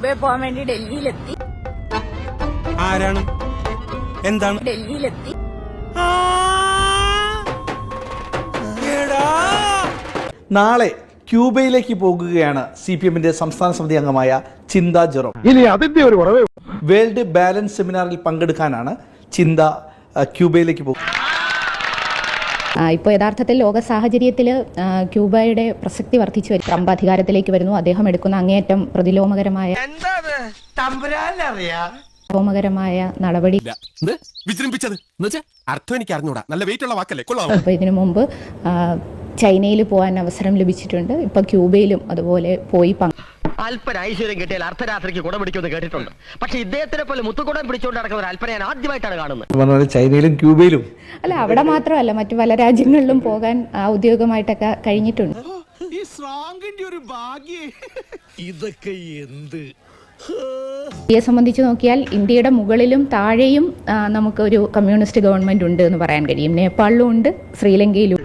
ക്യൂബയിൽ പോകാൻ വേണ്ടി ഡൽഹിയിലെത്തി. ആരാണ്? എന്താണ്? ഡൽഹിയിലെത്തി. നാളെ ക്യൂബയിലേക്ക് പോകുകയാണ് CPM-ന്റെ സംസ്ഥാന സമിതി അംഗമായ ചിന്ത ജെറോം. ഇനി അതിന്റെ ഒരു കുറവേ. വേൾഡ് ബാലൻസ് സെമിനാറിൽ പങ്കെടുക്കാനാണ് ചിന്ത ക്യൂബയിലേക്ക് പോകുന്നത്. ഇപ്പോൾ യഥാർത്ഥത്തിൽ ലോക സാഹചര്യത്തിൽ ക്യൂബയുടെ പ്രസക്തി വർദ്ധിച്ചു വരും. ട്രംപ് അധികാരത്തിലേക്ക് വരുന്നു. അദ്ദേഹം എടുക്കുന്ന അങ്ങേയറ്റം പ്രതിലോമകരമായ നടപടി. അപ്പോൾ ഇതിനു മുമ്പ് ചൈനയിൽ പോകാൻ അവസരം ലഭിച്ചിട്ടുണ്ട്. ഇപ്പൊ ക്യൂബയിലും അതുപോലെ പോയി അല്പന ഐശ്വര്യം കിട്ടിയാൽ അർദ്ധരാത്രിക്ക് കുട പിടിക്കുമെന്ന് കേട്ടിട്ടുണ്ട്. പക്ഷെ ഇദ്ദേഹത്തിനെ പോലെ മുത്തുകുടം പിടിച്ചുകൊണ്ട് നടക്കുന്ന ഒരു അല്പന ഞാൻ ആദ്യമായിട്ടാണ് കാണുന്നത്. ചൈനയിലും ക്യൂബയിലും അല്ല, അവിടെ മാത്രമല്ല മറ്റു പല രാജ്യങ്ങളിലും പോകാൻ ഔദ്യോഗികമായിട്ടൊക്കെ കഴിഞ്ഞിട്ടുണ്ട്. ഇന്ത്യയെ സംബന്ധിച്ച് നോക്കിയാൽ ഇന്ത്യയുടെ മുകളിലും താഴെയും നമുക്കൊരു കമ്മ്യൂണിസ്റ്റ് ഗവൺമെന്റ് ഉണ്ട് എന്ന് പറയാൻ കഴിയും. നേപ്പാളിലും ഉണ്ട്, ശ്രീലങ്കയിലും.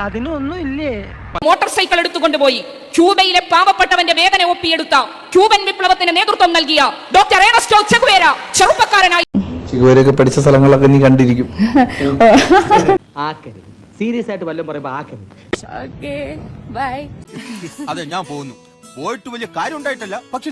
അതിനൊന്നും ഇല്ലേ? മോട്ടോർ സൈക്കിൾ എടുത്തുകൊണ്ടുപോയി ക്യൂബയിലെ പാവപ്പെട്ടവന്റെ വേദന ഒപ്പിയെടുത്ത ക്യൂബൻ വിപ്ലവത്തിന് നേതൃത്വം നൽകിയ ഡോക്ടർ ഏണസ്റ്റോ ചെഗുവേര ചെറുപ്പക്കാരനായി. ചെഗുവേരയൊക്കെ പഠിച്ച സ്ഥലങ്ങളൊക്കെ നീ കണ്ടിരിക്കും. സീരിയസ് ആയിട്ട് വല്ലതും പറയുമ്പോ ആക്കരുത്. Okay, bye. അതെ, ഞാൻ പോകുന്നു. പോയിട്ട് വലിയ കാര്യം ഉണ്ടായിട്ടല്ല, പക്ഷെ